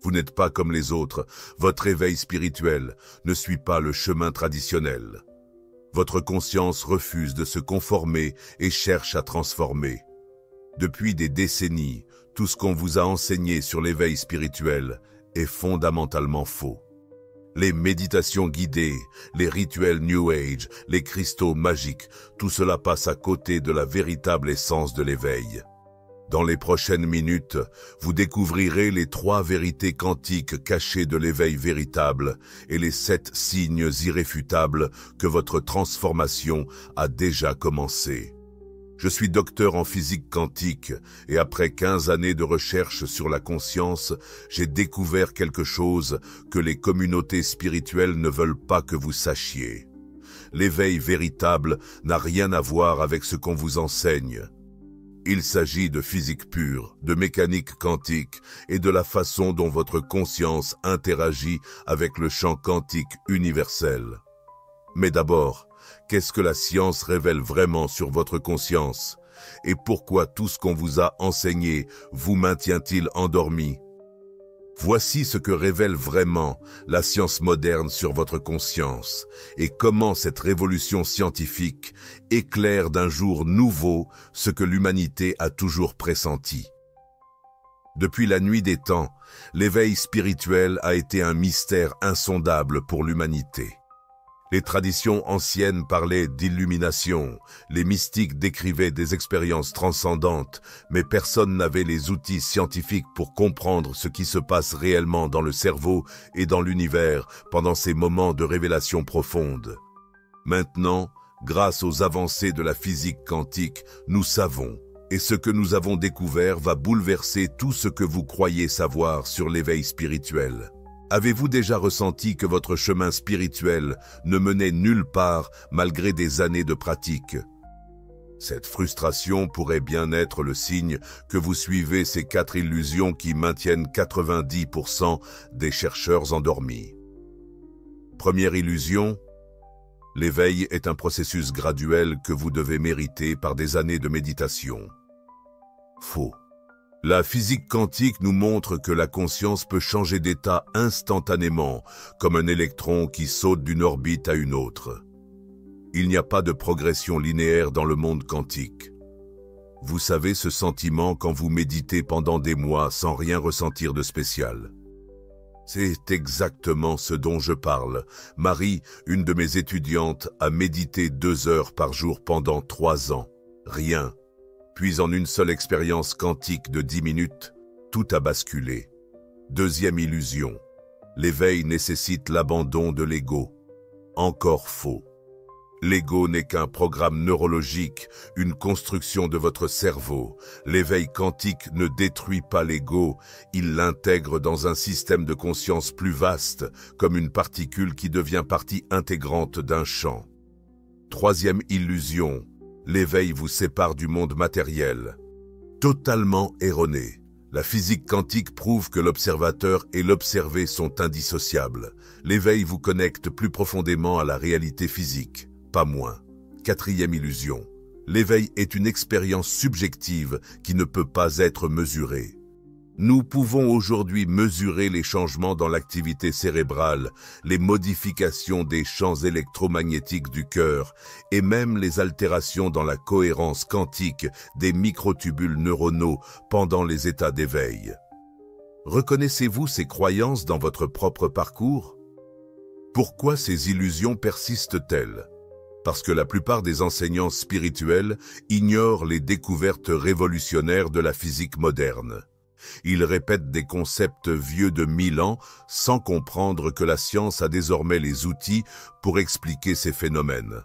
Vous n'êtes pas comme les autres. Votre éveil spirituel ne suit pas le chemin traditionnel. Votre conscience refuse de se conformer et cherche à transformer. Depuis des décennies, tout ce qu'on vous a enseigné sur l'éveil spirituel est fondamentalement faux. Les méditations guidées, les rituels New Age, les cristaux magiques, tout cela passe à côté de la véritable essence de l'éveil. Dans les prochaines minutes, vous découvrirez les 3 vérités quantiques cachées de l'éveil véritable et les 7 signes irréfutables que votre transformation a déjà commencé. Je suis docteur en physique quantique et après 15 années de recherche sur la conscience, j'ai découvert quelque chose que les communautés spirituelles ne veulent pas que vous sachiez. L'éveil véritable n'a rien à voir avec ce qu'on vous enseigne. Il s'agit de physique pure, de mécanique quantique et de la façon dont votre conscience interagit avec le champ quantique universel. Mais d'abord, qu'est-ce que la science révèle vraiment sur votre conscience? Et pourquoi tout ce qu'on vous a enseigné vous maintient-il endormi? Voici ce que révèle vraiment la science moderne sur votre conscience et comment cette révolution scientifique éclaire d'un jour nouveau ce que l'humanité a toujours pressenti. Depuis la nuit des temps, l'éveil spirituel a été un mystère insondable pour l'humanité. Les traditions anciennes parlaient d'illumination, les mystiques décrivaient des expériences transcendantes, mais personne n'avait les outils scientifiques pour comprendre ce qui se passe réellement dans le cerveau et dans l'univers pendant ces moments de révélation profonde. Maintenant, grâce aux avancées de la physique quantique, nous savons, et ce que nous avons découvert va bouleverser tout ce que vous croyez savoir sur l'éveil spirituel. Avez-vous déjà ressenti que votre chemin spirituel ne menait nulle part malgré des années de pratique? Cette frustration pourrait bien être le signe que vous suivez ces 4 illusions qui maintiennent 90% des chercheurs endormis. Première illusion, l'éveil est un processus graduel que vous devez mériter par des années de méditation. Faux. La physique quantique nous montre que la conscience peut changer d'état instantanément, comme un électron qui saute d'une orbite à une autre. Il n'y a pas de progression linéaire dans le monde quantique. Vous savez ce sentiment quand vous méditez pendant des mois sans rien ressentir de spécial. C'est exactement ce dont je parle. Marie, une de mes étudiantes, a médité 2 heures par jour pendant 3 ans. Rien. Puis en une seule expérience quantique de 10 minutes, tout a basculé. Deuxième illusion. L'éveil nécessite l'abandon de l'ego. Encore faux. L'ego n'est qu'un programme neurologique, une construction de votre cerveau. L'éveil quantique ne détruit pas l'ego, il l'intègre dans un système de conscience plus vaste, comme une particule qui devient partie intégrante d'un champ. Troisième illusion. L'éveil vous sépare du monde matériel. Totalement erroné. La physique quantique prouve que l'observateur et l'observé sont indissociables. L'éveil vous connecte plus profondément à la réalité physique, pas moins. Quatrième illusion. L'éveil est une expérience subjective qui ne peut pas être mesurée. Nous pouvons aujourd'hui mesurer les changements dans l'activité cérébrale, les modifications des champs électromagnétiques du cœur et même les altérations dans la cohérence quantique des microtubules neuronaux pendant les états d'éveil. Reconnaissez-vous ces croyances dans votre propre parcours? Pourquoi ces illusions persistent-elles? Parce que la plupart des enseignants spirituels ignorent les découvertes révolutionnaires de la physique moderne. Ils répètent des concepts vieux de 1000 ans sans comprendre que la science a désormais les outils pour expliquer ces phénomènes.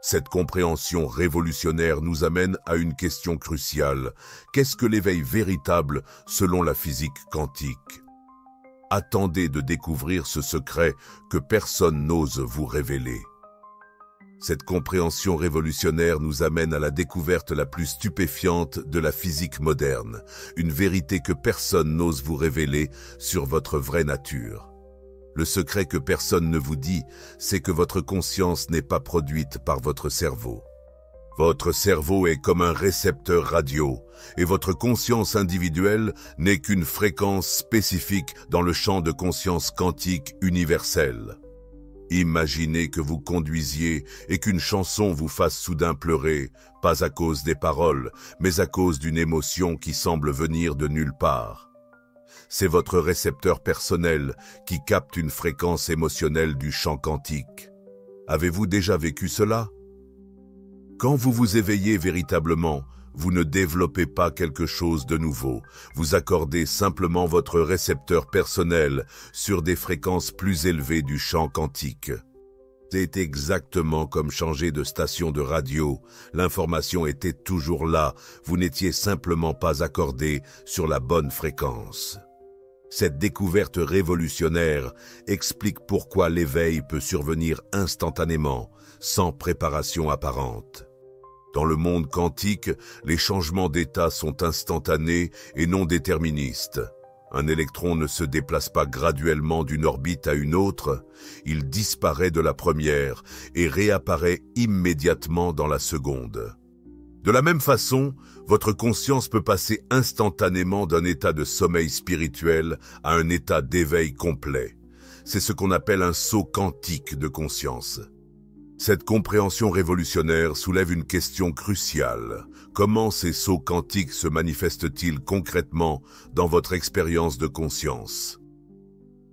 Cette compréhension révolutionnaire nous amène à une question cruciale. Qu'est-ce que l'éveil véritable selon la physique quantique? Attendez de découvrir ce secret que personne n'ose vous révéler. Cette compréhension révolutionnaire nous amène à la découverte la plus stupéfiante de la physique moderne, une vérité que personne n'ose vous révéler sur votre vraie nature. Le secret que personne ne vous dit, c'est que votre conscience n'est pas produite par votre cerveau. Votre cerveau est comme un récepteur radio, et votre conscience individuelle n'est qu'une fréquence spécifique dans le champ de conscience quantique universel. Imaginez que vous conduisiez et qu'une chanson vous fasse soudain pleurer, pas à cause des paroles, mais à cause d'une émotion qui semble venir de nulle part. C'est votre récepteur personnel qui capte une fréquence émotionnelle du champ quantique. Avez-vous déjà vécu cela? Quand vous vous éveillez véritablement, vous ne développez pas quelque chose de nouveau. Vous accordez simplement votre récepteur personnel sur des fréquences plus élevées du champ quantique. C'est exactement comme changer de station de radio. L'information était toujours là, vous n'étiez simplement pas accordé sur la bonne fréquence. Cette découverte révolutionnaire explique pourquoi l'éveil peut survenir instantanément, sans préparation apparente. Dans le monde quantique, les changements d'état sont instantanés et non déterministes. Un électron ne se déplace pas graduellement d'une orbite à une autre, il disparaît de la première et réapparaît immédiatement dans la seconde. De la même façon, votre conscience peut passer instantanément d'un état de sommeil spirituel à un état d'éveil complet. C'est ce qu'on appelle un saut quantique de conscience. Cette compréhension révolutionnaire soulève une question cruciale. Comment ces sauts quantiques se manifestent-ils concrètement dans votre expérience de conscience?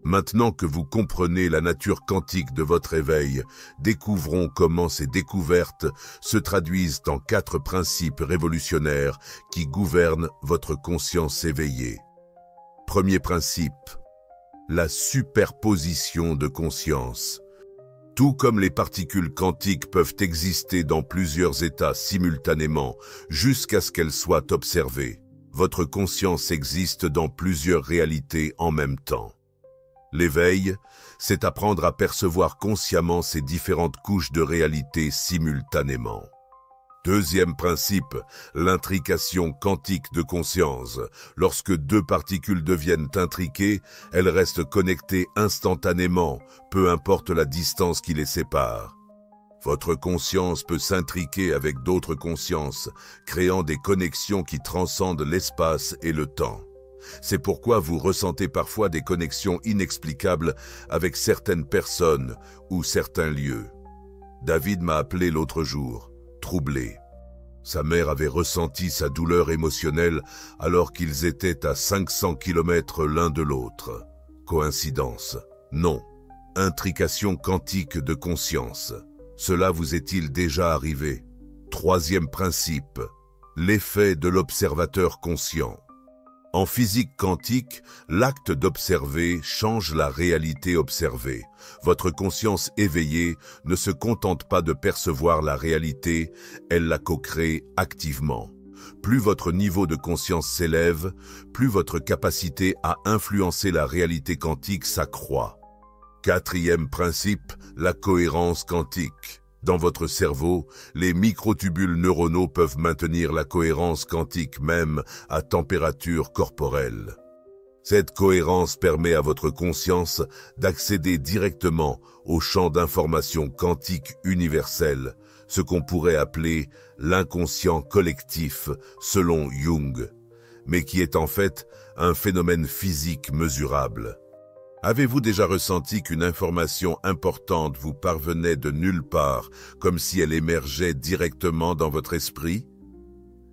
Maintenant que vous comprenez la nature quantique de votre éveil, découvrons comment ces découvertes se traduisent en 4 principes révolutionnaires qui gouvernent votre conscience éveillée. Premier principe, la superposition de conscience. Tout comme les particules quantiques peuvent exister dans plusieurs états simultanément jusqu'à ce qu'elles soient observées, votre conscience existe dans plusieurs réalités en même temps. L'éveil, c'est apprendre à percevoir consciemment ces différentes couches de réalité simultanément. Deuxième principe, l'intrication quantique de conscience. Lorsque 2 particules deviennent intriquées, elles restent connectées instantanément, peu importe la distance qui les sépare. Votre conscience peut s'intriquer avec d'autres consciences, créant des connexions qui transcendent l'espace et le temps. C'est pourquoi vous ressentez parfois des connexions inexplicables avec certaines personnes ou certains lieux. David m'a appelé l'autre jour, troublé. Sa mère avait ressenti sa douleur émotionnelle alors qu'ils étaient à 500 km l'un de l'autre. Coïncidence? Non. Intrication quantique de conscience. Cela vous est-il déjà arrivé? Troisième principe, l'effet de l'observateur conscient. En physique quantique, l'acte d'observer change la réalité observée. Votre conscience éveillée ne se contente pas de percevoir la réalité, elle la co-crée activement. Plus votre niveau de conscience s'élève, plus votre capacité à influencer la réalité quantique s'accroît. Quatrième principe, la cohérence quantique. Dans votre cerveau, les microtubules neuronaux peuvent maintenir la cohérence quantique même à température corporelle. Cette cohérence permet à votre conscience d'accéder directement au champ d'information quantique universel, ce qu'on pourrait appeler l'inconscient collectif selon Jung, mais qui est en fait un phénomène physique mesurable. Avez-vous déjà ressenti qu'une information importante vous parvenait de nulle part, comme si elle émergeait directement dans votre esprit?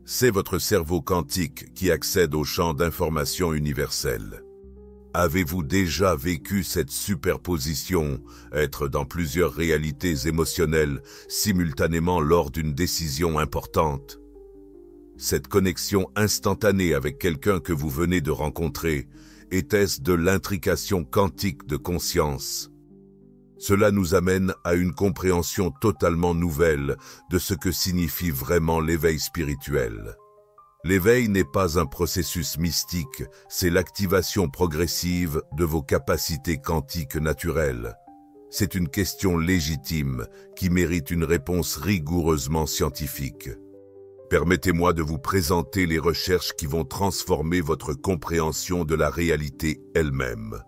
C'est votre cerveau quantique qui accède au champ d'information universel. Avez-vous déjà vécu cette superposition, être dans plusieurs réalités émotionnelles simultanément lors d'une décision importante? Cette connexion instantanée avec quelqu'un que vous venez de rencontrer, était-ce de l'intrication quantique de conscience? Cela nous amène à une compréhension totalement nouvelle de ce que signifie vraiment l'éveil spirituel. L'éveil n'est pas un processus mystique, c'est l'activation progressive de vos capacités quantiques naturelles. C'est une question légitime qui mérite une réponse rigoureusement scientifique. Permettez-moi de vous présenter les recherches qui vont transformer votre compréhension de la réalité elle-même.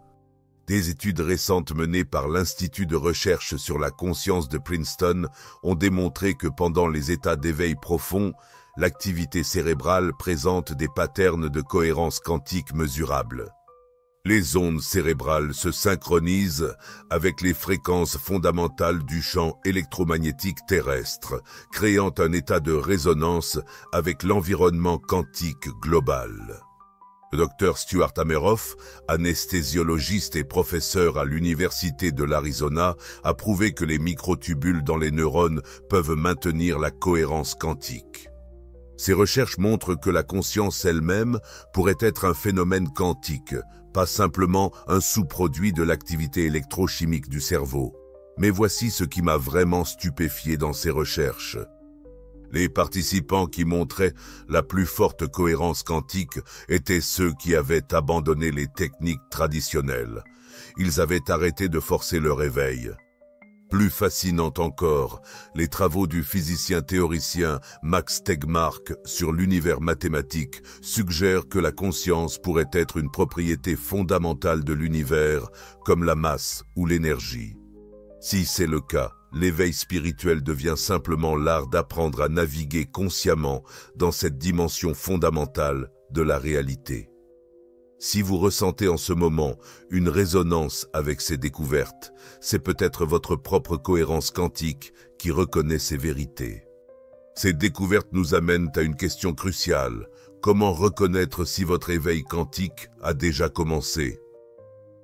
Des études récentes menées par l'Institut de recherche sur la conscience de Princeton ont démontré que pendant les états d'éveil profond, l'activité cérébrale présente des patterns de cohérence quantique mesurables. Les ondes cérébrales se synchronisent avec les fréquences fondamentales du champ électromagnétique terrestre, créant un état de résonance avec l'environnement quantique global. Le Dr Stuart Ameroff, anesthésiologiste et professeur à l'Université de l'Arizona, a prouvé que les microtubules dans les neurones peuvent maintenir la cohérence quantique. Ces recherches montrent que la conscience elle-même pourrait être un phénomène quantique, pas simplement un sous-produit de l'activité électrochimique du cerveau. Mais voici ce qui m'a vraiment stupéfié dans ces recherches. Les participants qui montraient la plus forte cohérence quantique étaient ceux qui avaient abandonné les techniques traditionnelles. Ils avaient arrêté de forcer leur éveil. Plus fascinant encore, les travaux du physicien théoricien Max Tegmark sur l'univers mathématique suggèrent que la conscience pourrait être une propriété fondamentale de l'univers, comme la masse ou l'énergie. Si c'est le cas, l'éveil spirituel devient simplement l'art d'apprendre à naviguer consciemment dans cette dimension fondamentale de la réalité. Si vous ressentez en ce moment une résonance avec ces découvertes, c'est peut-être votre propre cohérence quantique qui reconnaît ces vérités. Ces découvertes nous amènent à une question cruciale. Comment reconnaître si votre éveil quantique a déjà commencé ?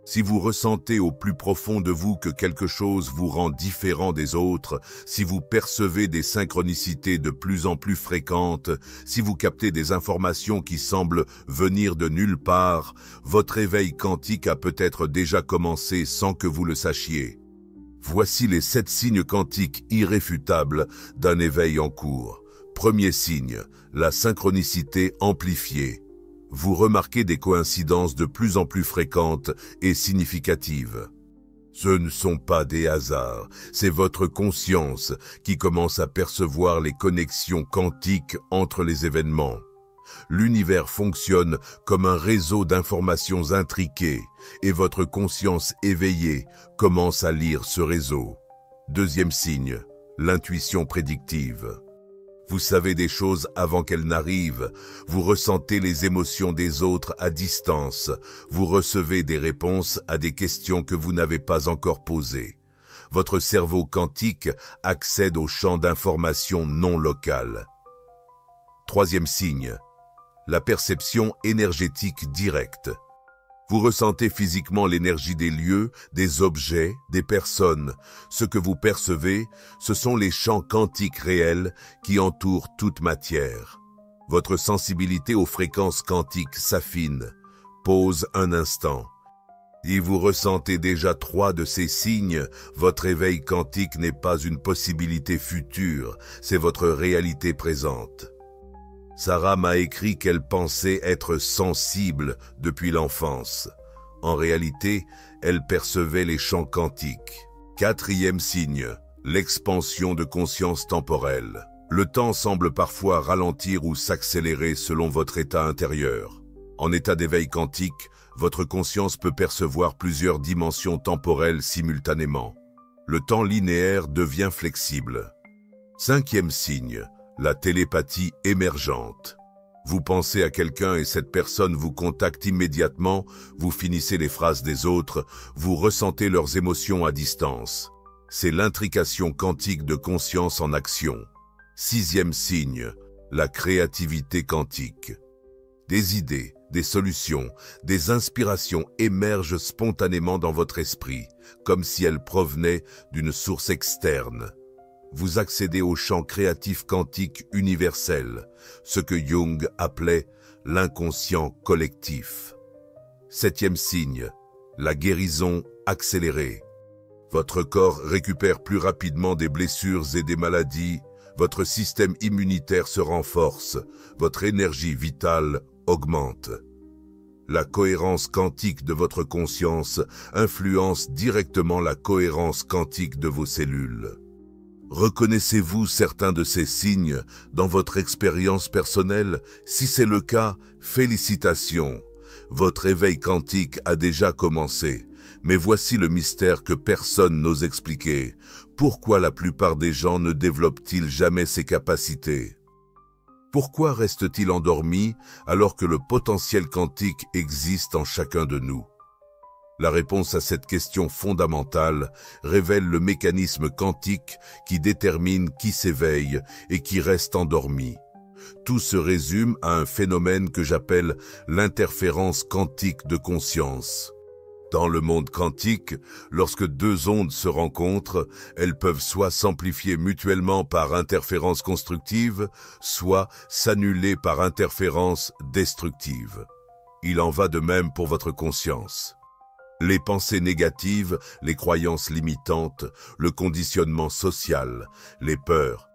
Si vous ressentez au plus profond de vous que quelque chose vous rend différent des autres, si vous percevez des synchronicités de plus en plus fréquentes, si vous captez des informations qui semblent venir de nulle part, votre éveil quantique a peut-être déjà commencé sans que vous le sachiez. Voici les 7 signes quantiques irréfutables d'un éveil en cours. Premier signe, la synchronicité amplifiée. Vous remarquez des coïncidences de plus en plus fréquentes et significatives. Ce ne sont pas des hasards, c'est votre conscience qui commence à percevoir les connexions quantiques entre les événements. L'univers fonctionne comme un réseau d'informations intriquées et votre conscience éveillée commence à lire ce réseau. Deuxième signe, l'intuition prédictive. Vous savez des choses avant qu'elles n'arrivent, vous ressentez les émotions des autres à distance, vous recevez des réponses à des questions que vous n'avez pas encore posées. Votre cerveau quantique accède au champ d'informations non locales. Troisième signe, la perception énergétique directe. Vous ressentez physiquement l'énergie des lieux, des objets, des personnes. Ce que vous percevez, ce sont les champs quantiques réels qui entourent toute matière. Votre sensibilité aux fréquences quantiques s'affine. Pause un instant. Si vous ressentez déjà 3 de ces signes, votre éveil quantique n'est pas une possibilité future, c'est votre réalité présente. Sarah m'a écrit qu'elle pensait être sensible depuis l'enfance. En réalité, elle percevait les champs quantiques. Quatrième signe, l'expansion de conscience temporelle. Le temps semble parfois ralentir ou s'accélérer selon votre état intérieur. En état d'éveil quantique, votre conscience peut percevoir plusieurs dimensions temporelles simultanément. Le temps linéaire devient flexible. Cinquième signe, la télépathie émergente. Vous pensez à quelqu'un et cette personne vous contacte immédiatement, vous finissez les phrases des autres, vous ressentez leurs émotions à distance. C'est l'intrication quantique de conscience en action. Sixième signe, la créativité quantique. Des idées, des solutions, des inspirations émergent spontanément dans votre esprit, comme si elles provenaient d'une source externe. Vous accédez au champ créatif quantique universel, ce que Jung appelait l'inconscient collectif. Septième signe, la guérison accélérée. Votre corps récupère plus rapidement des blessures et des maladies, votre système immunitaire se renforce, votre énergie vitale augmente. La cohérence quantique de votre conscience influence directement la cohérence quantique de vos cellules. Reconnaissez-vous certains de ces signes dans votre expérience personnelle? Si c'est le cas, félicitations. Votre éveil quantique a déjà commencé. Mais voici le mystère que personne n'ose expliquer. Pourquoi la plupart des gens ne développent-ils jamais ces capacités? Pourquoi restent-ils endormis alors que le potentiel quantique existe en chacun de nous? La réponse à cette question fondamentale révèle le mécanisme quantique qui détermine qui s'éveille et qui reste endormi. Tout se résume à un phénomène que j'appelle l'interférence quantique de conscience. Dans le monde quantique, lorsque deux ondes se rencontrent, elles peuvent soit s'amplifier mutuellement par interférence constructive, soit s'annuler par interférence destructive. Il en va de même pour votre conscience. Les pensées négatives, les croyances limitantes, le conditionnement social, les peurs,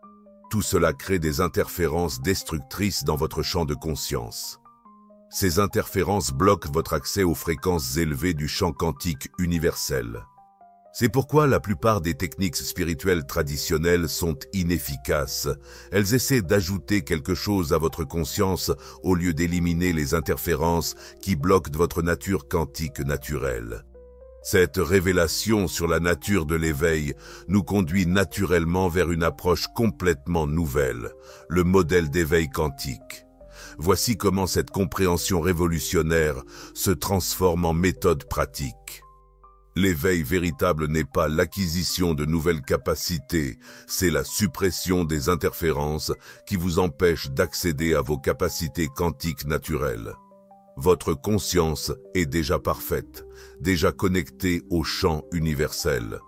tout cela crée des interférences destructrices dans votre champ de conscience. Ces interférences bloquent votre accès aux fréquences élevées du champ quantique universel. C'est pourquoi la plupart des techniques spirituelles traditionnelles sont inefficaces. Elles essaient d'ajouter quelque chose à votre conscience au lieu d'éliminer les interférences qui bloquent votre nature quantique naturelle. Cette révélation sur la nature de l'éveil nous conduit naturellement vers une approche complètement nouvelle, le modèle d'éveil quantique. Voici comment cette compréhension révolutionnaire se transforme en méthode pratique. L'éveil véritable n'est pas l'acquisition de nouvelles capacités, c'est la suppression des interférences qui vous empêchent d'accéder à vos capacités quantiques naturelles. Votre conscience est déjà parfaite, déjà connectée au champ universel.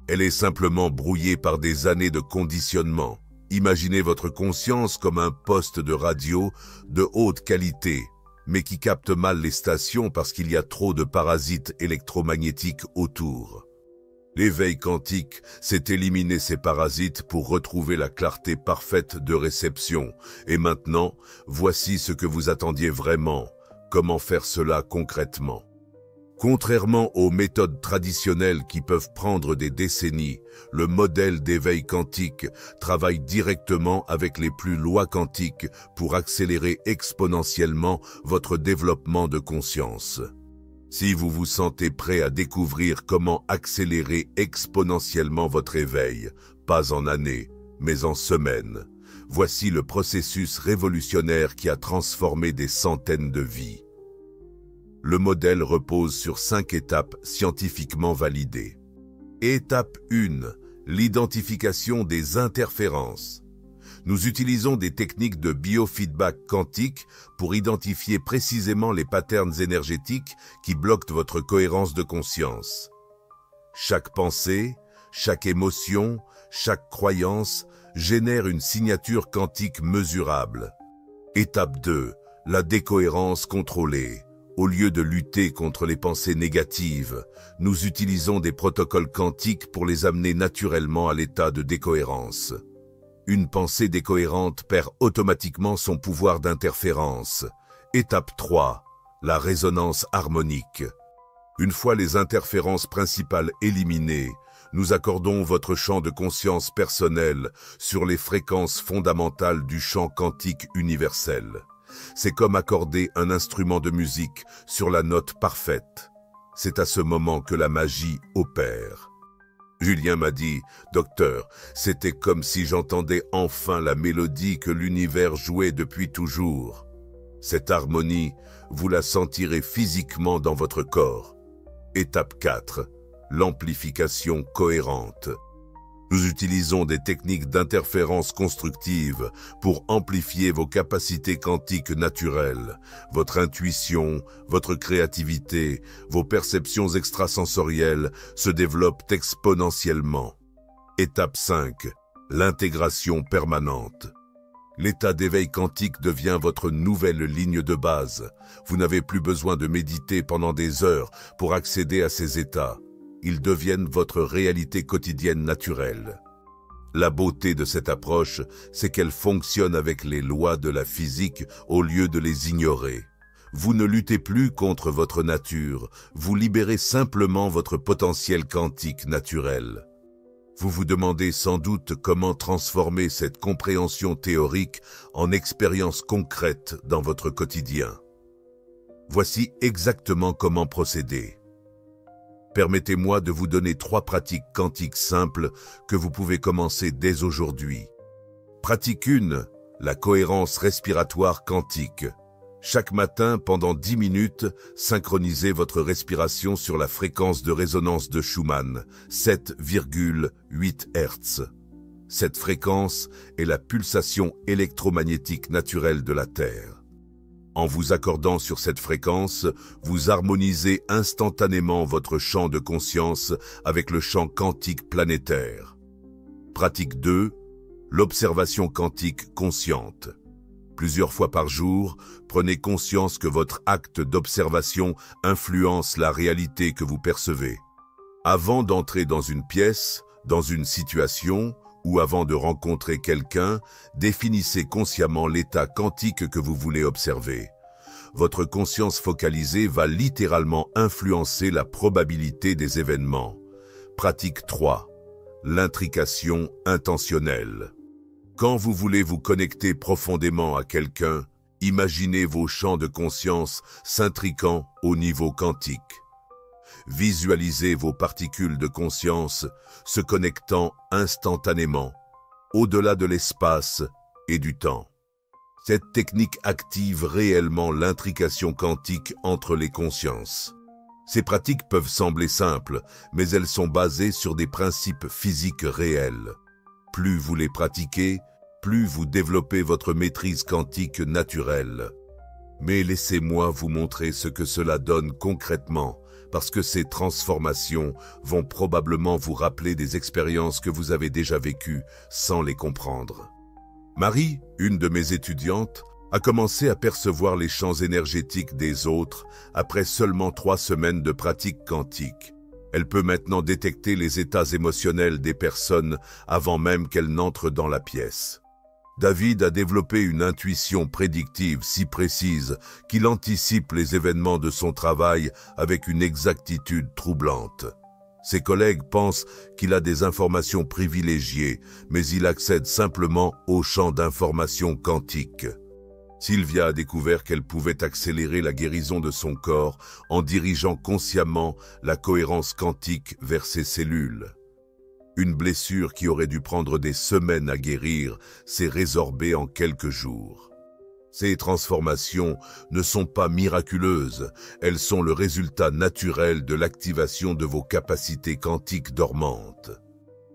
Elle est simplement brouillée par des années de conditionnement. Imaginez votre conscience comme un poste de radio de haute qualité, mais qui capte mal les stations parce qu'il y a trop de parasites électromagnétiques autour. L'éveil quantique, c'est éliminer ces parasites pour retrouver la clarté parfaite de réception. Et maintenant, voici ce que vous attendiez vraiment. Comment faire cela concrètement? Contrairement aux méthodes traditionnelles qui peuvent prendre des décennies, le modèle d'éveil quantique travaille directement avec les plus lois quantiques pour accélérer exponentiellement votre développement de conscience. Si vous vous sentez prêt à découvrir comment accélérer exponentiellement votre éveil, pas en années, mais en semaines, voici le processus révolutionnaire qui a transformé des centaines de vies. Le modèle repose sur 5 étapes scientifiquement validées. Étape 1. L'identification des interférences. Nous utilisons des techniques de biofeedback quantique pour identifier précisément les patterns énergétiques qui bloquent votre cohérence de conscience. Chaque pensée, chaque émotion, chaque croyance génère une signature quantique mesurable. Étape 2. La décohérence contrôlée. Au lieu de lutter contre les pensées négatives, nous utilisons des protocoles quantiques pour les amener naturellement à l'état de décohérence. Une pensée décohérente perd automatiquement son pouvoir d'interférence. Étape 3. La résonance harmonique. Une fois les interférences principales éliminées, nous accordons votre champ de conscience personnel sur les fréquences fondamentales du champ quantique universel. C'est comme accorder un instrument de musique sur la note parfaite. C'est à ce moment que la magie opère. Julien m'a dit, « Docteur, c'était comme si j'entendais enfin la mélodie que l'univers jouait depuis toujours. » Cette harmonie, vous la sentirez physiquement dans votre corps. Étape 4. L'amplification cohérente. Nous utilisons des techniques d'interférence constructive pour amplifier vos capacités quantiques naturelles, votre intuition, votre créativité, vos perceptions extrasensorielles se développent exponentiellement. Étape 5. L'intégration permanente. L'état d'éveil quantique devient votre nouvelle ligne de base. Vous n'avez plus besoin de méditer pendant des heures pour accéder à ces états. Ils deviennent votre réalité quotidienne naturelle. La beauté de cette approche, c'est qu'elle fonctionne avec les lois de la physique au lieu de les ignorer. Vous ne luttez plus contre votre nature, vous libérez simplement votre potentiel quantique naturel. Vous vous demandez sans doute comment transformer cette compréhension théorique en expérience concrète dans votre quotidien. Voici exactement comment procéder. Permettez-moi de vous donner 3 pratiques quantiques simples que vous pouvez commencer dès aujourd'hui. Pratique 1. La cohérence respiratoire quantique. Chaque matin, pendant 10 minutes, synchronisez votre respiration sur la fréquence de résonance de Schumann, 7,8 Hz. Cette fréquence est la pulsation électromagnétique naturelle de la Terre. En vous accordant sur cette fréquence, vous harmonisez instantanément votre champ de conscience avec le champ quantique planétaire. Pratique 2. L'observation quantique consciente. Plusieurs fois par jour, prenez conscience que votre acte d'observation influence la réalité que vous percevez. Avant d'entrer dans une pièce, dans une situation, ou avant de rencontrer quelqu'un, définissez consciemment l'état quantique que vous voulez observer. Votre conscience focalisée va littéralement influencer la probabilité des événements. Pratique 3. L'intrication intentionnelle. Quand vous voulez vous connecter profondément à quelqu'un, imaginez vos champs de conscience s'intriquant au niveau quantique. Visualisez vos particules de conscience se connectant instantanément, au-delà de l'espace et du temps. Cette technique active réellement l'intrication quantique entre les consciences. Ces pratiques peuvent sembler simples, mais elles sont basées sur des principes physiques réels. Plus vous les pratiquez, plus vous développez votre maîtrise quantique naturelle. Mais laissez-moi vous montrer ce que cela donne concrètement, parce que ces transformations vont probablement vous rappeler des expériences que vous avez déjà vécues sans les comprendre. Marie, une de mes étudiantes, a commencé à percevoir les champs énergétiques des autres après seulement 3 semaines de pratique quantique. Elle peut maintenant détecter les états émotionnels des personnes avant même qu'elles n'entrent dans la pièce. David a développé une intuition prédictive si précise qu'il anticipe les événements de son travail avec une exactitude troublante. Ses collègues pensent qu'il a des informations privilégiées, mais il accède simplement au champ d'information quantique. Sylvia a découvert qu'elle pouvait accélérer la guérison de son corps en dirigeant consciemment la cohérence quantique vers ses cellules. Une blessure qui aurait dû prendre des semaines à guérir s'est résorbée en quelques jours. Ces transformations ne sont pas miraculeuses, elles sont le résultat naturel de l'activation de vos capacités quantiques dormantes.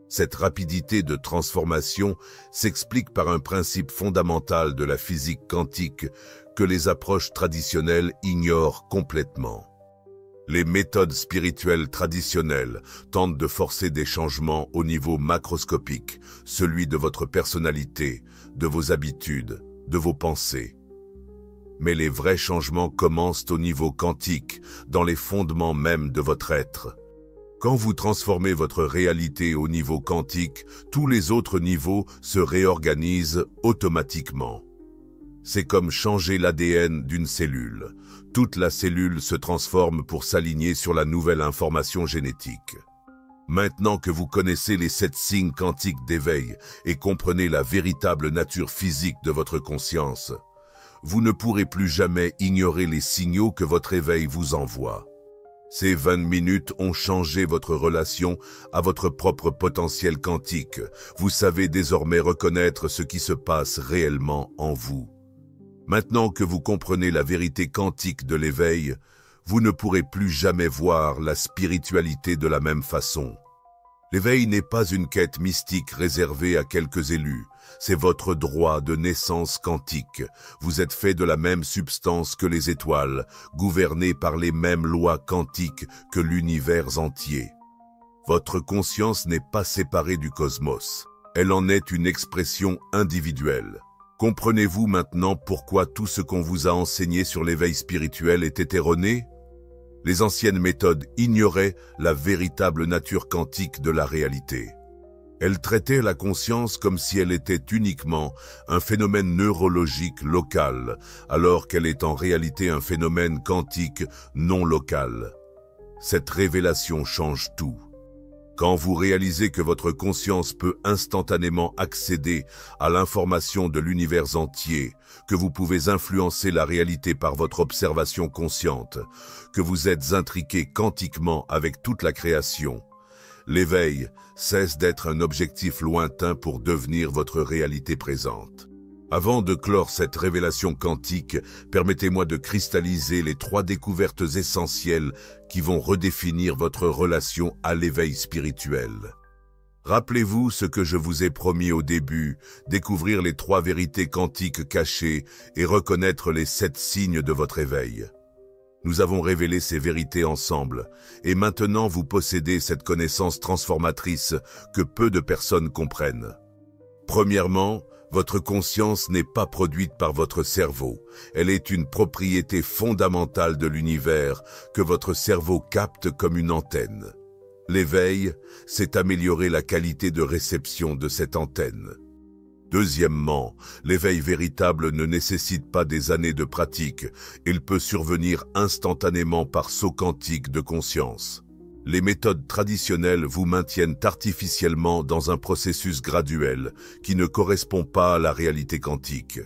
Cette rapidité de transformation s'explique par un principe fondamental de la physique quantique que les approches traditionnelles ignorent complètement. Les méthodes spirituelles traditionnelles tentent de forcer des changements au niveau macroscopique, celui de votre personnalité, de vos habitudes, de vos pensées. Mais les vrais changements commencent au niveau quantique, dans les fondements même de votre être. Quand vous transformez votre réalité au niveau quantique, tous les autres niveaux se réorganisent automatiquement. C'est comme changer l'ADN d'une cellule. Toute la cellule se transforme pour s'aligner sur la nouvelle information génétique. Maintenant que vous connaissez les 7 signes quantiques d'éveil et comprenez la véritable nature physique de votre conscience, vous ne pourrez plus jamais ignorer les signaux que votre éveil vous envoie. Ces 20 minutes ont changé votre relation à votre propre potentiel quantique. Vous savez désormais reconnaître ce qui se passe réellement en vous. Maintenant que vous comprenez la vérité quantique de l'éveil, vous ne pourrez plus jamais voir la spiritualité de la même façon. L'éveil n'est pas une quête mystique réservée à quelques élus, c'est votre droit de naissance quantique. Vous êtes fait de la même substance que les étoiles, gouverné par les mêmes lois quantiques que l'univers entier. Votre conscience n'est pas séparée du cosmos, elle en est une expression individuelle. Comprenez-vous maintenant pourquoi tout ce qu'on vous a enseigné sur l'éveil spirituel était erroné? Les anciennes méthodes ignoraient la véritable nature quantique de la réalité. Elles traitaient la conscience comme si elle était uniquement un phénomène neurologique local, alors qu'elle est en réalité un phénomène quantique non local. Cette révélation change tout. Quand vous réalisez que votre conscience peut instantanément accéder à l'information de l'univers entier, que vous pouvez influencer la réalité par votre observation consciente, que vous êtes intriqué quantiquement avec toute la création, l'éveil cesse d'être un objectif lointain pour devenir votre réalité présente. Avant de clore cette révélation quantique, permettez-moi de cristalliser les 3 découvertes essentielles qui vont redéfinir votre relation à l'éveil spirituel. Rappelez-vous ce que je vous ai promis au début, découvrir les 3 vérités quantiques cachées et reconnaître les 7 signes de votre éveil. Nous avons révélé ces vérités ensemble, et maintenant vous possédez cette connaissance transformatrice que peu de personnes comprennent. Premièrement, votre conscience n'est pas produite par votre cerveau. Elle est une propriété fondamentale de l'univers que votre cerveau capte comme une antenne. L'éveil, c'est améliorer la qualité de réception de cette antenne. Deuxièmement, l'éveil véritable ne nécessite pas des années de pratique. Il peut survenir instantanément par saut quantique de conscience. Les méthodes traditionnelles vous maintiennent artificiellement dans un processus graduel qui ne correspond pas à la réalité quantique.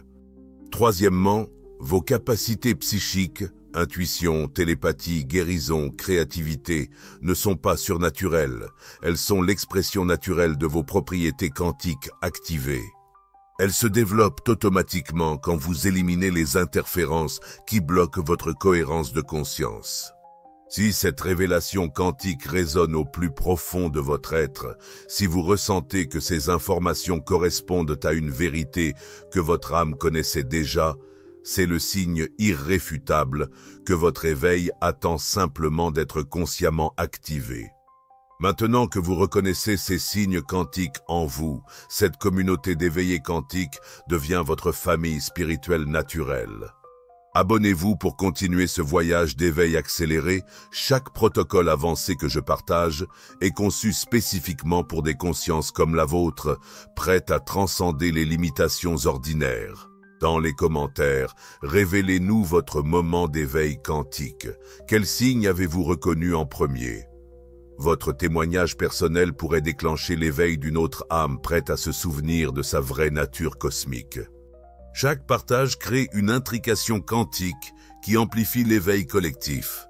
Troisièmement, vos capacités psychiques, intuition, télépathie, guérison, créativité, ne sont pas surnaturelles. Elles sont l'expression naturelle de vos propriétés quantiques activées. Elles se développent automatiquement quand vous éliminez les interférences qui bloquent votre cohérence de conscience. Si cette révélation quantique résonne au plus profond de votre être, si vous ressentez que ces informations correspondent à une vérité que votre âme connaissait déjà, c'est le signe irréfutable que votre éveil attend simplement d'être consciemment activé. Maintenant que vous reconnaissez ces signes quantiques en vous, cette communauté d'éveillés quantiques devient votre famille spirituelle naturelle. Abonnez-vous pour continuer ce voyage d'éveil accéléré. Chaque protocole avancé que je partage est conçu spécifiquement pour des consciences comme la vôtre, prêtes à transcender les limitations ordinaires. Dans les commentaires, révélez-nous votre moment d'éveil quantique. Quel signe avez-vous reconnu en premier? Votre témoignage personnel pourrait déclencher l'éveil d'une autre âme prête à se souvenir de sa vraie nature cosmique. Chaque partage crée une intrication quantique qui amplifie l'éveil collectif.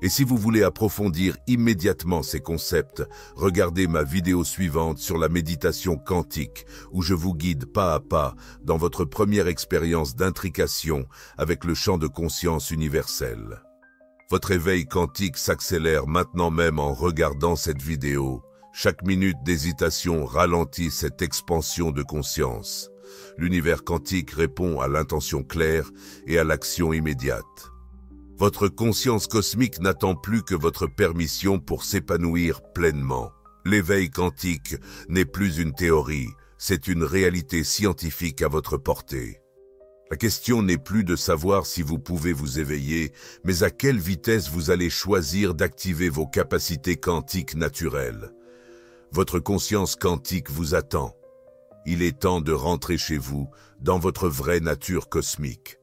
Et si vous voulez approfondir immédiatement ces concepts, regardez ma vidéo suivante sur la méditation quantique, où je vous guide pas à pas dans votre première expérience d'intrication avec le champ de conscience universel. Votre éveil quantique s'accélère maintenant même en regardant cette vidéo. Chaque minute d'hésitation ralentit cette expansion de conscience. L'univers quantique répond à l'intention claire et à l'action immédiate. Votre conscience cosmique n'attend plus que votre permission pour s'épanouir pleinement. L'éveil quantique n'est plus une théorie, c'est une réalité scientifique à votre portée. La question n'est plus de savoir si vous pouvez vous éveiller, mais à quelle vitesse vous allez choisir d'activer vos capacités quantiques naturelles. Votre conscience quantique vous attend. Il est temps de rentrer chez vous, dans votre vraie nature cosmique.